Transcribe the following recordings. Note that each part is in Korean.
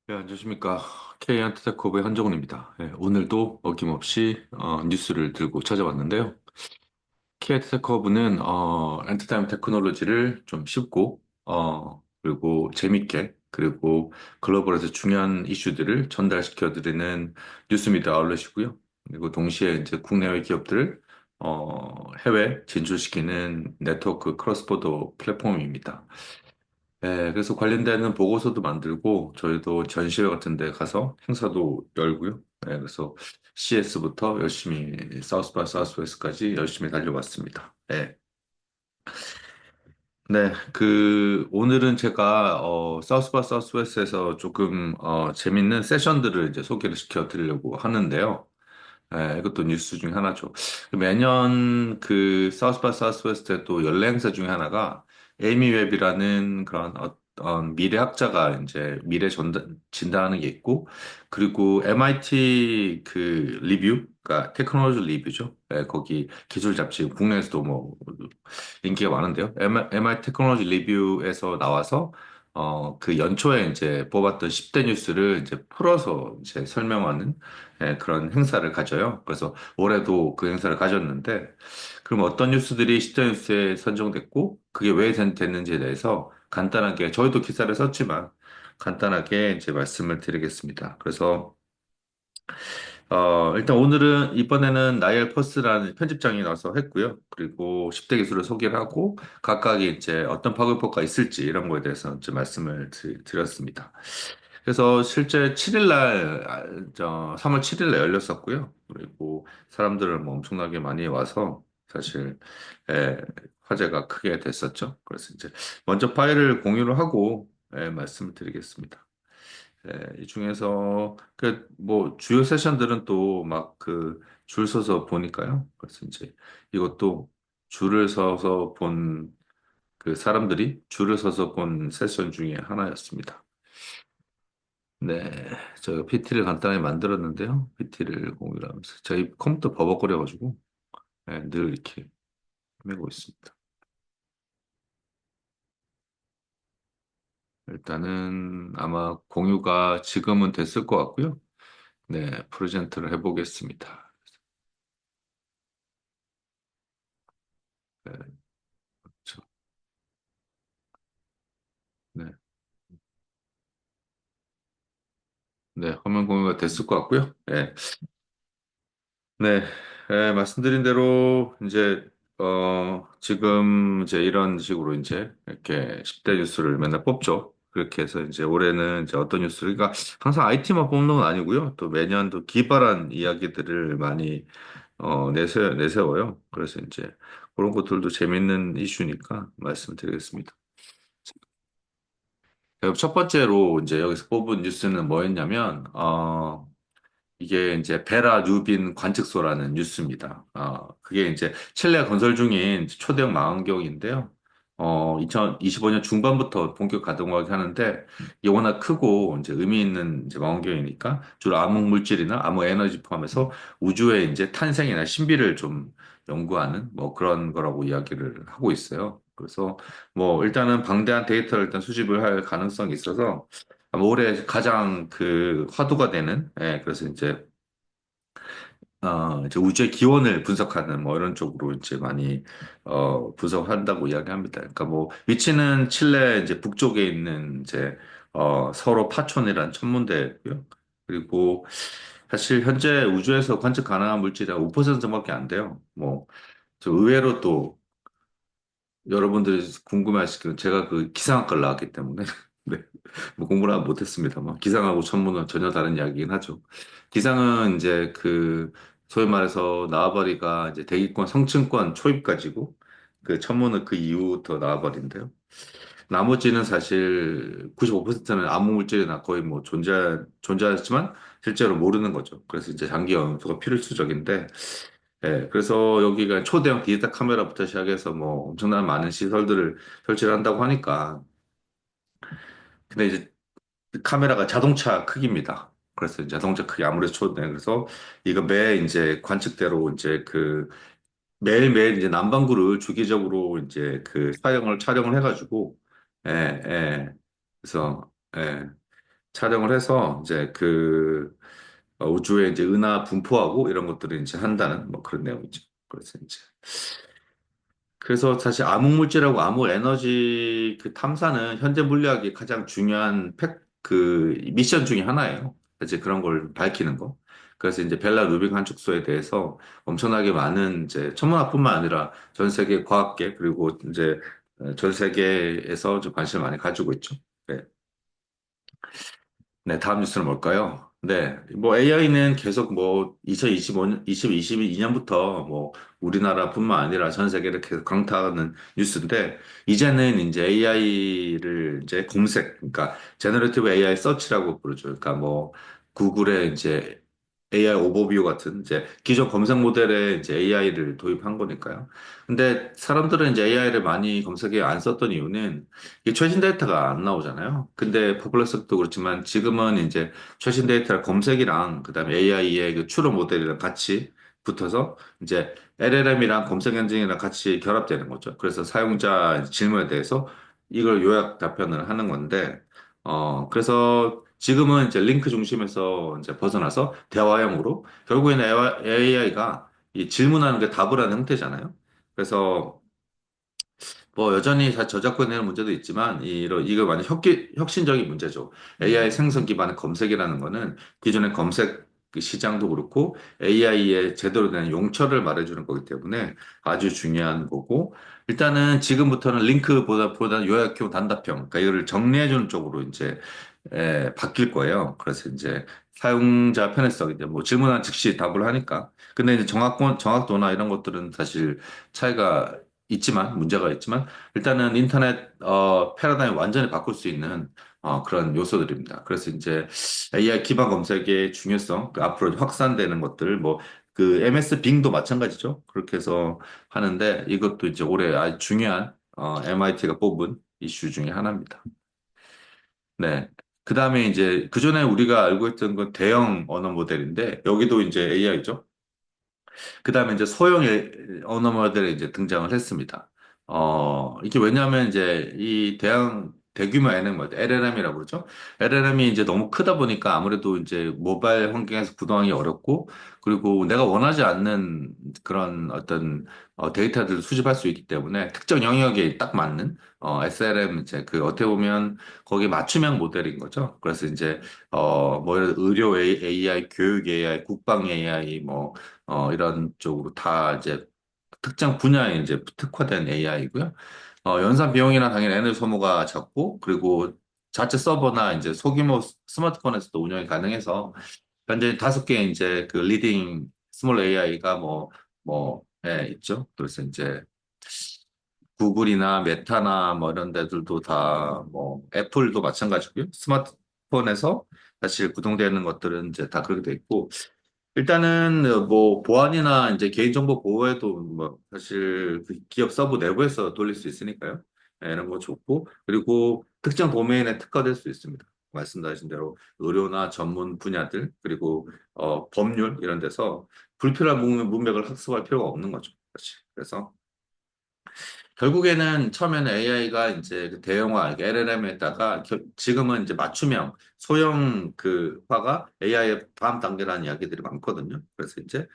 네, 안녕하십니까. K안티테크업의 한정훈입니다. 오늘도 어김없이 뉴스를 들고 찾아왔는데요. K안티테크업은 엔터테인먼트 테크놀로지를 좀 쉽고 그리고 재밌게 그리고 글로벌에서 중요한 이슈들을 전달시켜드리는 뉴스미디어 아울렛이고요. 그리고 동시에 이제 국내외 기업들을 해외 진출시키는 네트워크 크로스보더 플랫폼입니다. 그래서 관련되는 보고서도 만들고, 저희도 전시회 같은 데 가서 행사도 열고요. 그래서 CS부터 열심히, 사우스 바이 사우스웨스트까지 열심히 달려왔습니다. 네, 오늘은 제가, 사우스 바이 사우스웨스트에서 조금, 재밌는 세션들을 이제 소개를 시켜 드리려고 하는데요. 이것도 뉴스 중에 하나죠. 매년 사우스 바이 사우스웨스트의 또 연례 행사 중에 하나가 에이미 웹이라는 그런 어떤 미래학자가 이제 진단하는 게 있고, 그리고 MIT 리뷰, 그러니까 테크놀로지 리뷰죠. 거기 기술 잡지, 국내에서도 뭐 인기가 많은데요. MIT 테크놀로지 리뷰에서 나와서 그 연초에 이제 뽑았던 10대 뉴스를 이제 풀어서 이제 설명하는 그런 행사를 가져요. 그래서 올해도 그 행사를 가졌는데, 그럼 어떤 뉴스들이 시대 뉴스에 선정됐고, 그게 왜 됐는지에 대해서 간단하게, 저희도 기사를 썼지만, 간단하게 이제 말씀을 드리겠습니다. 그래서, 일단 오늘은, 이번에는 나이엘 퍼스라는 편집장이 나와서 했고요. 그리고 10대 기술을 소개를 하고, 각각이 이제 어떤 파급효과가 있을지 이런 거에 대해서 이제 말씀을 드렸습니다. 그래서 실제 7일날, 3월 7일날 열렸었고요. 그리고 사람들을 뭐 엄청나게 많이 와서 사실, 화제가 크게 됐었죠. 그래서 이제 먼저 파일을 공유를 하고, 말씀을 드리겠습니다. 이 중에서 뭐 주요 세션들은 또 막 줄 서서 보니까요. 그래서 이제 이것도 줄을 서서 본 그 사람들이 줄을 서서 본 세션 중에 하나였습니다. 네, 제가 PT를 간단하게 만들었는데요. PT를 공유를 하면서 저희 컴퓨터 버벅거려가지고 늘 이렇게 헤매고 있습니다. 일단은 아마 공유가 지금은 됐을 것 같고요. 네, 프레젠트를 해보겠습니다. 네, 그렇죠. 네, 네, 화면 공유가 됐을 것 같고요. 네, 말씀드린 대로 이제 지금 이제 이런 식으로 이제 이렇게 10대 뉴스를 맨날 뽑죠. 그렇게 해서 이제 올해는 이제 어떤 뉴스를 그러니까 항상 IT만 뽑는 건 아니고요. 또 매년 또 기발한 이야기들을 많이 내세워요. 그래서 이제 그런 것들도 재밌는 이슈니까 말씀드리겠습니다. 첫 번째로 이제 여기서 뽑은 뉴스는 뭐였냐면 이게 이제 베라 뉴빈 관측소라는 뉴스입니다. 그게 이제 칠레 건설 중인 초대형 망원경인데요. 2025년 중반부터 본격 가동하게 하는데, 이게 워낙 크고 이제 의미 있는 이제 망원경이니까 주로 암흑 물질이나 암흑 에너지 포함해서 우주의 이제 탄생이나 신비를 좀 연구하는 뭐 그런 거라고 이야기를 하고 있어요. 그래서 뭐 일단은 방대한 데이터를 일단 수집을 할 가능성이 있어서 아마 올해 가장 화두가 되는, 그래서 이제 우주의 기원을 분석하는 뭐 이런 쪽으로 이제 많이, 분석한다고 이야기합니다. 그러니까 뭐 위치는 칠레 이제 북쪽에 있는 이제, 서로 파촌이라는 천문대고요. 그리고 사실 현재 우주에서 관측 가능한 물질이 한 5%밖에 안 돼요. 뭐, 저 의외로 또 여러분들이 궁금해하시기는 제가 기상학과를 나왔기 때문에 네. 뭐 공부를 못했습니다만 기상하고 천문은 전혀 다른 이야기긴 하죠. 기상은 이제 소위 말해서 나와버리가 이제 대기권 성층권 초입까지고 천문은 그 이후부터 나와버린대요. 나머지는 사실 95%는 암흑 물질이나 거의 뭐 존재하지만 실제로 모르는 거죠. 그래서 이제 장기 연구가 필수적인데, 그래서 여기가 초대형 디지털 카메라부터 시작해서 뭐 엄청난 많은 시설들을 설치를 한다고 하니까. 근데 이제 카메라가 자동차 크기입니다. 그래서 자동차 크기 아무래도 그래서 이거 매 이제 관측대로 이제 매일매일 이제 남반구를 주기적으로 이제 촬영을 해가지고, 예, 예. 그래서, 예. 촬영을 해서 이제 그 우주에 이제 은하 분포하고 이런 것들을 이제 한다는 뭐 그런 내용이죠. 그래서 이제 그래서 사실 암흑물질하고 암흑 에너지 그 탐사는 현재 물리학의 가장 중요한 그 미션 중에 하나예요. 이제 그런 걸 밝히는 거. 그래서 이제 벨라 루빅 함축소에 대해서 엄청나게 많은 이제 천문학뿐만 아니라 전 세계 과학계 그리고 이제 전 세계에서 좀 관심을 많이 가지고 있죠. 네. 네, 다음 뉴스는 뭘까요? 네, 뭐 AI는 계속 뭐 2025년, 2022년부터 뭐 우리나라뿐만 아니라 전 세계를 계속 강타하는 뉴스인데 이제는 이제 AI를 이제 검색, 그러니까 제너레이티브 AI 서치라고 부르죠. 그러니까 뭐 구글의 이제 AI 오버뷰 같은 이제 기존 검색 모델에 이제 AI를 도입한 거니까요. 근데 사람들은 이제 AI를 많이 검색에 안 썼던 이유는 이게 최신 데이터가 안 나오잖아요. 근데 퍼블리스도 그렇지만 지금은 이제 최신 데이터를 검색이랑 그다음에 AI의 그 추론 모델이랑 같이 붙어서 이제 LLM이랑 검색 엔진이랑 같이 결합되는 거죠. 그래서 사용자 질문에 대해서 이걸 요약 답변을 하는 건데, 그래서 지금은 이제 링크 중심에서 이제 벗어나서 대화형으로 결국에는 AI가 이 질문하는 게 답을 하는 형태잖아요. 그래서 뭐 여전히 다 저작권에 문제도 있지만 이거 완전 혁신적인 문제죠. AI 생성 기반의 검색이라는 거는 기존의 검색 그 시장도 그렇고 AI의 제대로 된 용처를 말해주는 거기 때문에 아주 중요한 거고 일단은 지금부터는 링크보다 요약형 단답형 그러니까 이거를 정리해주는 쪽으로 이제 바뀔 거예요. 그래서 이제 사용자 편의성 이제 뭐 질문한 즉시 답을 하니까 근데 이제 정확도나 이런 것들은 사실 차이가 있지만 문제가 있지만 일단은 인터넷 패러다임 완전히 바꿀 수 있는 그런 요소들입니다. 그래서 이제 AI 기반 검색의 중요성 그 앞으로 확산되는 것들 뭐 그 MS 빙도 마찬가지죠. 그렇게 해서 하는데 이것도 이제 올해 아주 중요한 MIT가 뽑은 이슈 중에 하나입니다. 네. 그 다음에 이제 그전에 우리가 알고 있던 건 대형 언어 모델인데 여기도 이제 AI죠. 그다음에 이제 언어 모델이 이제 등장을 했습니다. 이게 왜냐하면 이제 이 대규모 예능 모델, LLM이라고 그러죠. LLM이 이제 너무 크다 보니까 아무래도 이제 모바일 환경에서 구동하기 어렵고, 그리고 내가 원하지 않는 그런 어떤 데이터들을 수집할 수 있기 때문에 특정 영역에 딱 맞는 SLM 이제 그 어떻게 보면 거기에 맞춤형 모델인 거죠. 그래서 이제 뭐 의료 AI, 교육 AI, 국방 AI 뭐 이런 쪽으로 다 이제 특정 분야에 이제 특화된 AI고요. 연산 비용이나 당연히 에너지 소모가 적고, 그리고 자체 서버나 이제 소규모 스마트폰에서도 운영이 가능해서, 현재 5개 이제 그 리딩 스몰 AI가 있죠. 그래서 이제 구글이나 메타나 뭐 이런 데들도 다 뭐 애플도 마찬가지고요. 스마트폰에서 사실 구동되는 것들은 이제 다 그렇게 돼 있고, 일단은 뭐 보안이나 이제 개인정보 보호에도 뭐 사실 그 기업 서버 내부에서 돌릴 수 있으니까요. 이런 거 좋고 그리고 특정 도메인에 특화될 수 있습니다. 말씀하신 대로 의료나 전문 분야들 그리고 법률 이런 데서 불필요한 문맥을 학습할 필요가 없는 거죠. 사실. 그래서 결국에는 처음에는 AI가 이제 그 대형화, LLM에다가 지금은 이제 맞춤형, 소형 그 화가 AI의 다음 단계라는 이야기들이 많거든요. 그래서 이제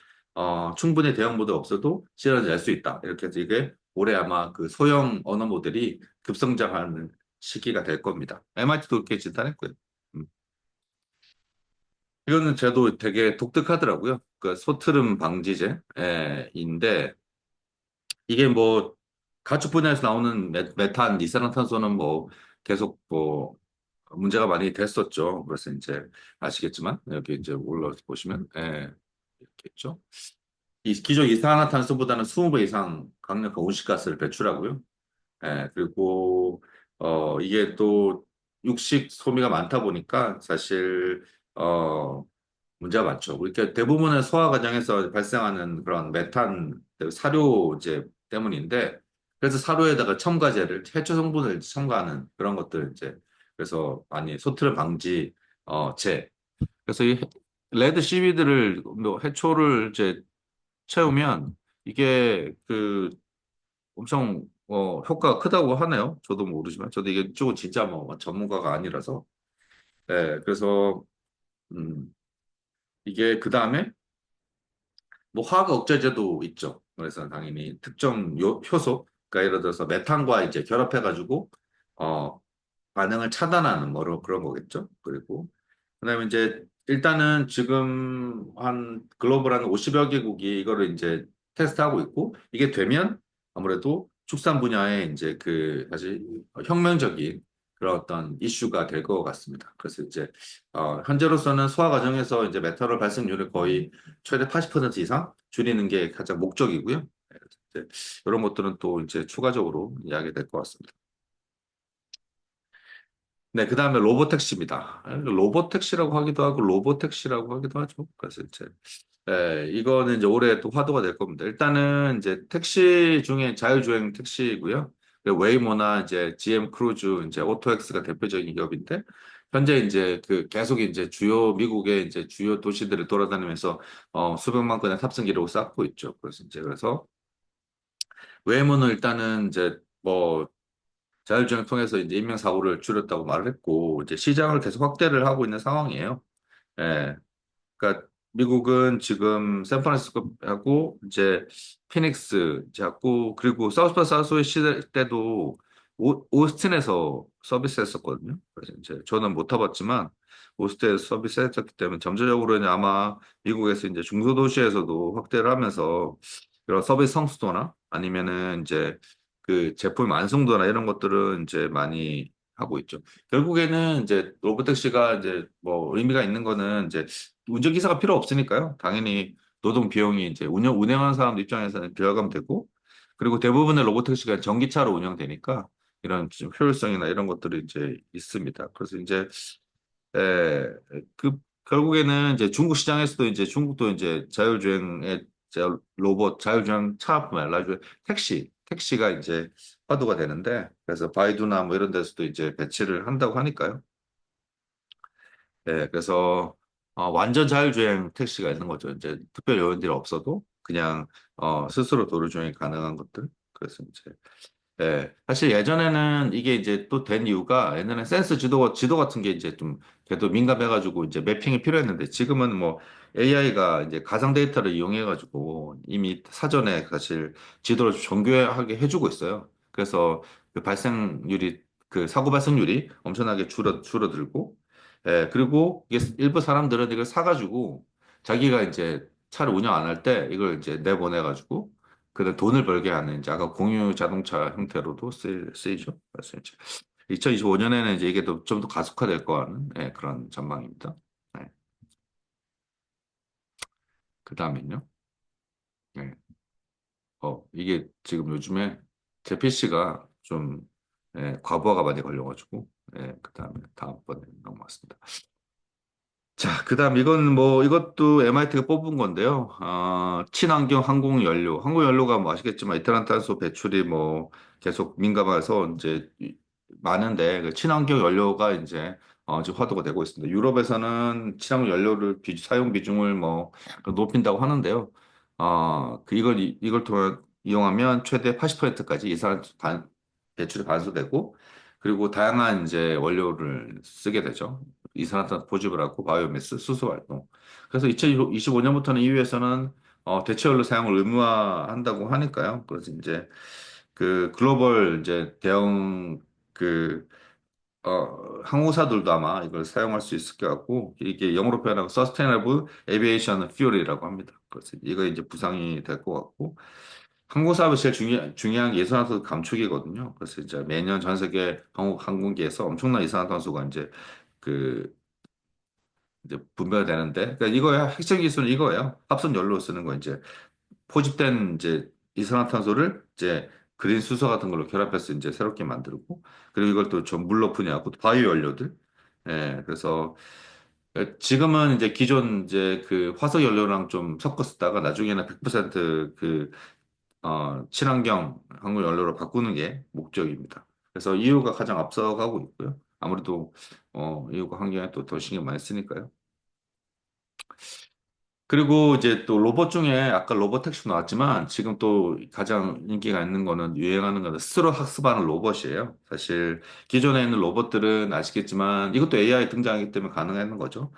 충분히 대형 모델 없어도 실현을 낼 수 있다. 이렇게 해서 이게 올해 아마 그 소형 언어 모델이 급성장하는 시기가 될 겁니다. MIT도 그렇게 진단했고요. 음. 이거는 저도 되게 독특하더라고요. 그 소트름 방지제인데 이게 뭐 가축 분야에서 나오는 메탄, 이산화탄소는 뭐 계속 뭐 문제가 많이 됐었죠. 그래서 이제 아시겠지만 여기 이제 올라서 보시면 이렇게 있죠. 이 기존 이산화탄소보다는 20배 이상 강력한 온실가스를 배출하고요. 그리고 이게 또 육식 소비가 많다 보니까 사실 문제가 많죠. 그러니까 대부분의 소화 과정에서 발생하는 그런 메탄 사료제 때문인데 그래서 사료에다가 첨가제를 해초 성분을 첨가하는 그런 것들 이제 그래서 많이 소트를 방지 제 그래서 이 레드 시비드를 뭐 해초를 이제 채우면 이게 그 엄청 효과가 크다고 하네요. 저도 모르지만 저도 이게 쪽은 진짜 뭐 전문가가 아니라서 네, 그래서 이게 그 다음에 뭐 화학 억제제도 있죠. 그래서 당연히 특정 효소, 그러니까 예를 들어서 메탄과 이제 결합해가지고 어 반응을 차단하는 뭐로 그런 거겠죠. 그리고 그다음에 이제 일단은 지금 한 글로벌 한 50여 개국이 이거를 이제 테스트하고 있고 이게 되면 아무래도 축산 분야에 이제 그 사실 혁명적인 그런 어떤 이슈가 될 것 같습니다. 그래서 이제 현재로서는 소화 과정에서 이제 메탄올 발생률을 거의 최대 80% 이상 줄이는 게 가장 목적이고요. 네, 그래서 이제 이런 것들은 또 이제 추가적으로 이야기 될 것 같습니다. 네, 그 다음에 로보택시입니다. 로보택시라고 하기도 하고 로보택시라고 하기도 하죠. 그래서 이제 이거는 이제 올해 또 화두가 될 겁니다. 일단은 이제 택시 중에 자율주행 택시고요. 그리고 웨이모나 이제 GM 크루즈, 이제 오토엑스가 대표적인 기업인데 현재 이제 그 계속 이제 주요 미국의 이제 주요 도시들을 돌아다니면서 수백만 건의 탑승 기록을 쌓고 있죠. 그래서 웨이모는 일단은 이제 뭐 자율주행을 통해서 이제 인명사고를 줄였다고 말을 했고, 이제 시장을 계속 확대를 하고 있는 상황이에요. 예. 그러니까 미국은 지금 샌프란시스코하고 이제 피닉스 잡고 그리고 사우스파 사우스웨이 시대 때도 오스틴에서 서비스했었거든요. 그래서 이제 저는 못 타봤지만 오스틴에서 서비스했었기 때문에 점차적으로는 아마 미국에서 이제 중소도시에서도 확대를 하면서 이런 서비스 성수도나 아니면은 이제 그 제품 완성도나 이런 것들은 이제 많이 하고 있죠. 결국에는 이제 로보택시가 이제 뭐 의미가 있는 거는 이제 운전기사가 필요 없으니까요. 당연히 노동 비용이 이제 운행하는 사람 입장에서는 비화감 되고, 그리고 대부분의 로보택시가 전기차로 운영되니까 이런 좀 효율성이나 이런 것들이 이제 있습니다. 그래서 이제, 에, 결국에는 이제 중국 시장에서도 이제 중국도 이제 자율주행의 로봇, 자율주행 차뿐만 아니라 택시가 이제 화두가 되는데, 그래서 바이두나 뭐 이런 데서도 이제 배치를 한다고 하니까요. 네, 그래서 완전 자율주행 택시가 있는 거죠. 이제 특별 요인들이 없어도 그냥 스스로 도로 주행이 가능한 것들. 그래서 이제 사실 예전에는 이게 이제 또 된 이유가 옛날에 센스 지도 같은 게 이제 좀 걔도 민감해가지고 이제 매핑이 필요했는데 지금은 뭐 AI가 이제 가상 데이터를 이용해가지고 이미 사전에 사실 지도를 정교하게 해주고 있어요. 그래서 그 발생률이 그 사고 발생률이 엄청나게 줄어들고 그리고 이게 일부 사람들은 이걸 사가지고 자기가 이제 차를 운영 안 할 때 이걸 이제 내보내가지고 그 돈을 벌게 하는 이제 아까 공유 자동차 형태로도 쓰이죠. 그래서 이제 2025년에는 이제 이게 좀 더 가속화될 거 하는 그런 전망입니다. 네. 그 다음엔요. 네. 이게 지금 요즘에 제 PC가 좀 과부하가 많이 걸려가지고 그 다음에 다음번에 넘어갔습니다. 자, 그다음 이건 뭐 이것도 MIT가 뽑은 건데요. 친환경 항공 연료. 항공 연료가 뭐 아시겠지만 이산화탄소 배출이 뭐 계속 민감해서 이제 많은데 그 친환경 연료가 이제 지금 화두가 되고 있습니다. 유럽에서는 친환경 연료를 사용 비중을 뭐 높인다고 하는데요. 이걸 통해 이용하면 최대 80%까지 배출이 반수되고 그리고 다양한 이제 원료를 쓰게 되죠. 이산화탄소 포집을 하고 바이오매스, 수소 활동. 그래서 2025년부터는 EU에서는 대체연료 사용을 의무화한다고 하니까요. 그래서 이제 그 글로벌 이제 대형 그 항공사들도 아마 이걸 사용할 수 있을 것 같고 이게 영어로 표현하면 Sustainable Aviation Fuel이라고 합니다. 그래서 이거 이제 부상이 될 것 같고 항공사업이 제일 중요한 게 이산화탄소 감축이거든요. 그래서 이제 매년 전 세계 항공기에서 엄청난 이산화탄소가 그 이제 분배되는데, 그러니까 이거야 핵심 기술은 이거예요. 합성 연료 쓰는 거 이제 포집된 이제 이산화탄소를 이제 그린 수소 같은 걸로 결합해서 이제 새롭게 만들고, 그리고 이걸 또 좀 물로 푸냐고 또 바이오 연료들. 그래서 지금은 이제 기존 이제 그 화석 연료랑 좀 섞어 쓰다가 나중에는 100% 친환경 항공 연료로 바꾸는 게 목적입니다. 그래서 EU가 가장 앞서가고 있고요. 아무래도 EU가 환경에 또 더 신경 많이 쓰니까요. 그리고 이제 또 로봇 중에 아까 로봇 택시 나왔지만 지금 또 가장 인기가 있는 거는 유행하는 거는 스스로 학습하는 로봇이에요. 사실 기존에 있는 로봇들은 아시겠지만 이것도 AI 등장하기 때문에 가능한 거죠.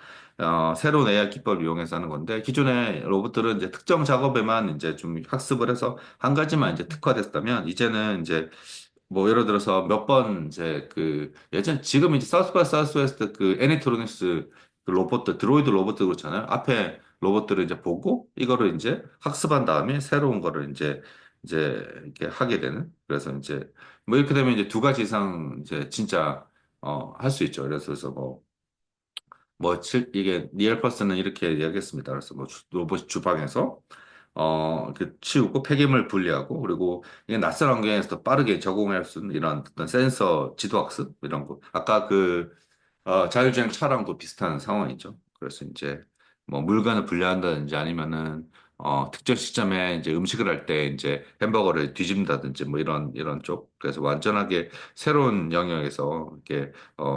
새로운 AI 기법을 이용해서 하는 건데 기존의 로봇들은 이제 특정 작업에만 이제 좀 학습을 해서 한 가지만 이제 특화됐다면 이제는 이제 뭐 예를 들어서 몇 번 이제 그 예전 지금 이제 사우스 바이 사우스웨스트 그 애니트로닉스 그 로봇들 드로이드 로봇들 그렇잖아요. 앞에 로봇들을 이제 보고 이거를 이제 학습한 다음에 새로운 거를 이제 이렇게 하게 되는 그래서 이제 뭐 이렇게 되면 이제 두 가지 이상 이제 진짜 할 수 있죠. 그래서 이게 리얼퍼슨은 이렇게 이야기했습니다. 그래서 뭐 로봇 주방에서 그 치우고 폐기물 분리하고 그리고 이게 낯선 환경에서 빠르게 적응할 수 있는 이런 어떤 센서 지도 학습 이런 거. 아까 그 자율주행 차량도 비슷한 상황이죠. 그래서 이제 뭐 물건을 분리한다든지 아니면은 특정 시점에 이제 음식을 할 때 이제 햄버거를 뒤집는다든지 뭐 이런 쪽. 그래서 완전하게 새로운 영역에서 이렇게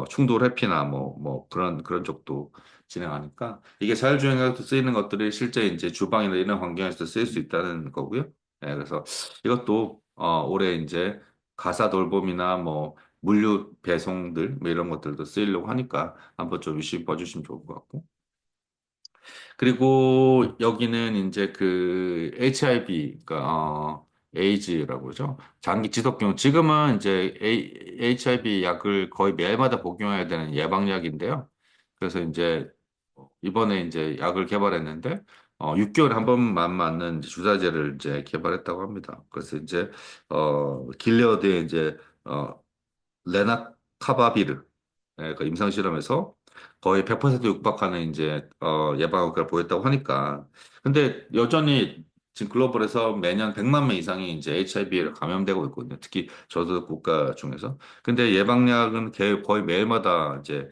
충돌 회피나 뭐 그런 쪽도 진행하니까 이게 자율주행에서 쓰이는 것들이 실제 이제 주방이나 이런 환경에서 쓰일 수 있다는 거고요. 네, 그래서 이것도 올해 이제 가사 돌봄이나 뭐 물류 배송들 뭐 이런 것들도 쓰이려고 하니까 한번 좀 유심히 봐주시면 좋을 것 같고. 그리고 여기는 이제 그 HIV, 그러니까 에이즈라고 그러죠. 장기 지속경. 지금은 이제 HIV 약을 거의 매일마다 복용해야 되는 예방약인데요. 그래서 이제 이번에 이제 약을 개발했는데 6개월에 한 번만 맞는 이제 주사제를 이제 개발했다고 합니다. 그래서 이제 길리어드의 이제 어, 레나카바비르 그 임상 실험에서 거의 100% 육박하는 이제 예방 효과를 보였다고 하니까 근데 여전히 지금 글로벌에서 매년 100만 명 이상이 이제 HIV에 감염되고 있거든요. 특히 저소득 국가 중에서. 근데 예방약은 거의 매일마다 이제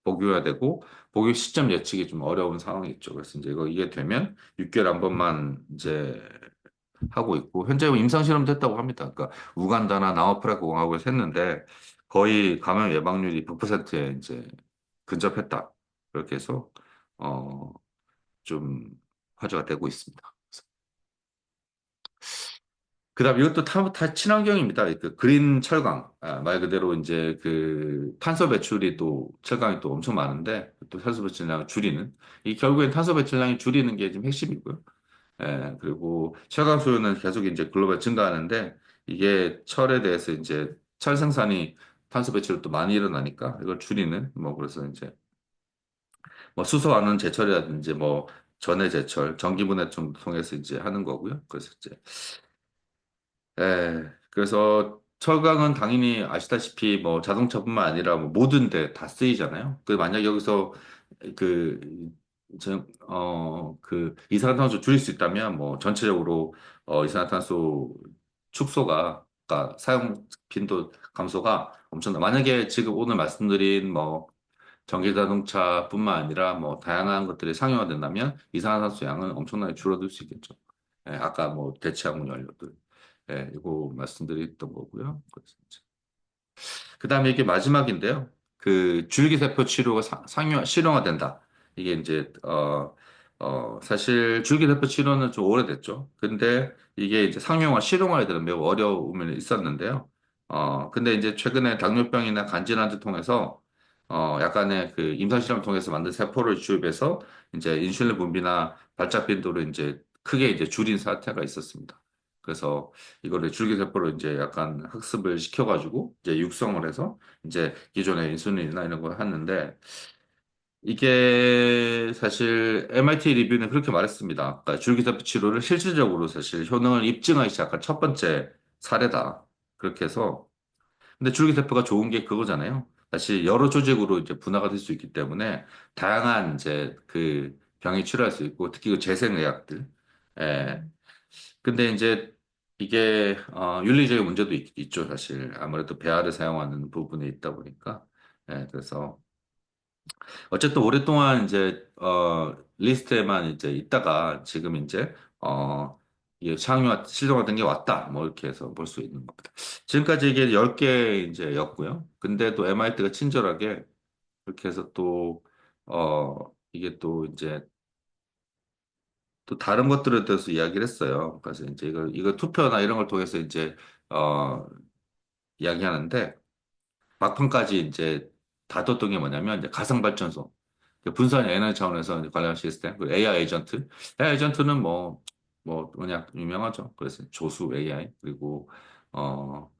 복용해야 되고 복용 시점 예측이 좀 어려운 상황이 있죠. 그래서 이제 이게 되면 6개월 한 번만 이제 하고 있고 현재 임상실험도 했다고 합니다. 그러니까 우간다나 남아프리카 공화국에서 했는데 거의 감염 예방률이 100%에 이제 근접했다. 그렇게 해서 어, 좀 화제가 되고 있습니다. 그다음 이것도 다 친환경입니다. 그 그린 철강 말 그대로 이제 그 탄소 배출이 또 철강이 또 엄청 많은데 또 탄소 배출량을 줄이는 이 결국엔 탄소 배출량이 줄이는 게 지금 핵심이고요. 그리고 철강 수요는 계속 이제 글로벌 증가하는데 이게 철에 대해서 이제 철 생산이 탄소 배출이 또 많이 일어나니까 이걸 줄이는 뭐 그래서 이제 뭐 수소하는 제철이라든지 뭐 전해 제철, 전기분해 좀 통해서 이제 하는 거고요. 그래서 이제 그래서 철강은 당연히 아시다시피 뭐 자동차뿐만 아니라 뭐 모든 데 다 쓰이잖아요. 그 만약 여기서 그, 그 이산화탄소 줄일 수 있다면 뭐 전체적으로 이산화탄소 축소가, 그러니까 사용 빈도 감소가 엄청나. 만약에 지금 오늘 말씀드린 뭐 전기 자동차뿐만 아니라 뭐 다양한 것들이 상용화된다면 이산화탄소 양은 엄청나게 줄어들 수 있겠죠. 아까 뭐 대체하고 연료들. 이거 말씀드렸던 거고요. 그래서 그다음에 이게 마지막인데요. 그 줄기세포 치료가 실용화된다. 이게 이제 사실 줄기세포 치료는 좀 오래됐죠. 근데 이게 이제 상용화, 실용화에 대한 매우 어려움이 있었는데요. 근데 이제 최근에 당뇨병이나 간질환을 통해서 약간의 그 임상 실험 통해서 만든 세포를 주입해서 이제 인슐린 분비나 발작 빈도를 이제 크게 이제 줄인 사태가 있었습니다. 그래서 이거를 줄기세포를 이제 약간 학습을 시켜가지고 이제 육성을 해서 이제 기존의 인슐린이나 이런 걸 하는데 이게 사실 MIT 리뷰는 그렇게 말했습니다. 그러니까 줄기세포 치료를 실질적으로 사실 효능을 입증하기 시작한 첫 번째 사례다. 그렇게 해서 근데 줄기세포가 좋은 게 그거잖아요. 사실 여러 조직으로 이제 분화가 될 수 있기 때문에 다양한 이제 그 병이 치료할 수 있고 특히 그 재생의학들. 예. 근데 이제 이게 윤리적인 문제도 죠 사실. 아무래도 배아를 사용하는 부분에 있다 보니까. 그래서 어쨌든 오랫동안 이제 리스트에만 이제 있다가 지금 이제 이게 상용화 실용화된 게 왔다. 뭐 이렇게 해서 볼 수 있는 겁니다. 지금까지 이게 10개 이제였고요. 근데 또 MIT가 친절하게 그렇게 해서 또 이게 또 이제 또 다른 것들에 대해서 이야기를 했어요. 그래서 이제 이거 투표나 이런 걸 통해서 이제, 어, 이야기하는데, 막판까지 이제 다뤘던 게 뭐냐면, 이제 가상발전소. 분산 에너지 차원에서 이제 관련 시스템, 그리고 AI 에이전트. AI 에이전트는 뭐냐, 유명하죠. 그래서 조수 AI. 그리고, 어,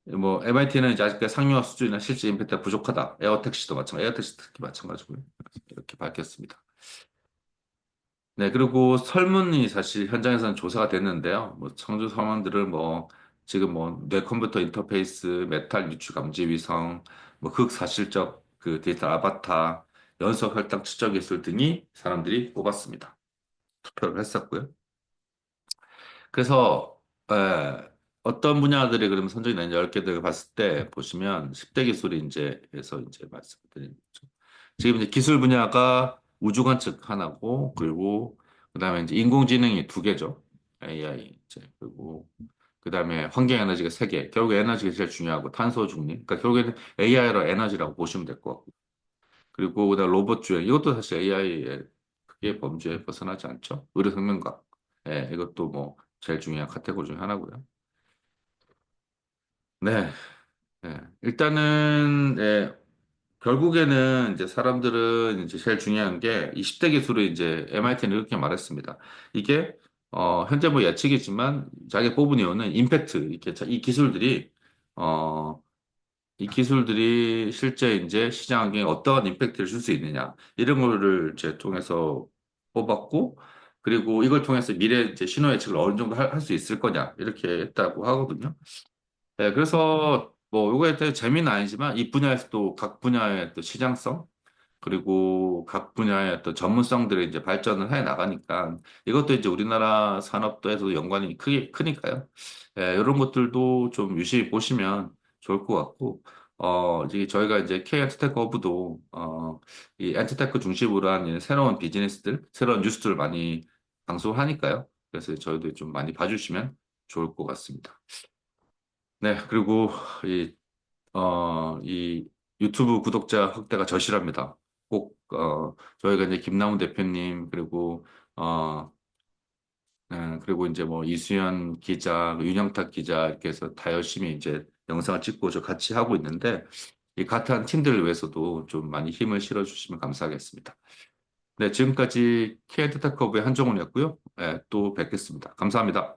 뭐, MIT는 이제 아직 상용화 수준이나 실제 임팩트가 부족하다. 에어택시도 마찬가지, 에어택시 특히 마찬가지고요. 이렇게 밝혔습니다. 네, 그리고 설문이 사실 현장에서는 조사가 됐는데요. 뭐, 청주 상황들을 뭐, 지금 뭐, 뇌컴퓨터 인터페이스, 메탈 유추 감지 위성, 뭐, 극사실적 그 데이터 아바타, 연속 혈당 측정 기술 등이 사람들이 뽑았습니다. 투표를 했었고요. 그래서 어떤 분야들이 그러면 선정이 되는 10개들을 봤을 때 보시면 10대 기술이 이제 해서 이제 말씀드리는 거죠. 지금 이제 기술 분야가 우주 관측 하나고 그리고 그다음에 이제 인공지능이 두 개죠. AI 이제 그리고 그다음에 환경 에너지가 세 개. 결국 에너지가 제일 중요하고 탄소 중립. 그러니까 결국에는 AI로 에너지라고 보시면 될 것 같고. 그리고 그다음 로봇 주행. 이것도 사실 AI의 크게 범주에 벗어나지 않죠. 의료생명학. 예, 이것도 뭐 제일 중요한 카테고리 중에 하나고요. 네, 일단은 결국에는 이제 사람들은 이제 제일 중요한 게 20대 기술을 이제 MIT는 이렇게 말했습니다. 이게 현재 뭐 예측이지만 자기 뽑은 이유는 임팩트 이렇게 이 기술들이 어, 이 기술들이 실제 이제 시장 환경에 어떠한 임팩트를 줄 수 있느냐 이런 거를 이제 통해서 뽑았고 그리고 이걸 통해서 미래 이제 신호 예측을 어느 정도 할 수 있을 거냐 이렇게 했다고 하거든요. 네, 그래서 뭐 이거에 대해 재미는 아니지만 이 분야에서 또 각 분야의 또 시장성 그리고 각 분야의 또 전문성들이 이제 발전을 해 나가니까 이것도 이제 우리나라 산업도에도 연관이 크게 크니까요. 예, 이런 것들도 좀 유심히 보시면 좋을 것 같고 이제 저희가 이제 K 엔터테크 허브도 이 엔터테크 중심으로 한 새로운 비즈니스들, 새로운 뉴스들을 많이 방송하니까요. 그래서 저희도 좀 많이 봐주시면 좋을 것 같습니다. 네, 그리고 이, 이 유튜브 구독자 확대가 절실합니다. 꼭, 저희가 이제 김남훈 대표님, 그리고 이제 뭐 이수연 기자, 윤영탁 기자, 이렇게 해서 다 열심히 이제 영상을 찍고 저 같이 하고 있는데, 이 같은 팀들을 위해서도 좀 많이 힘을 실어주시면 감사하겠습니다. 네, 지금까지 K엔터테크업의 한정훈이었고요. 네, 또 뵙겠습니다. 감사합니다.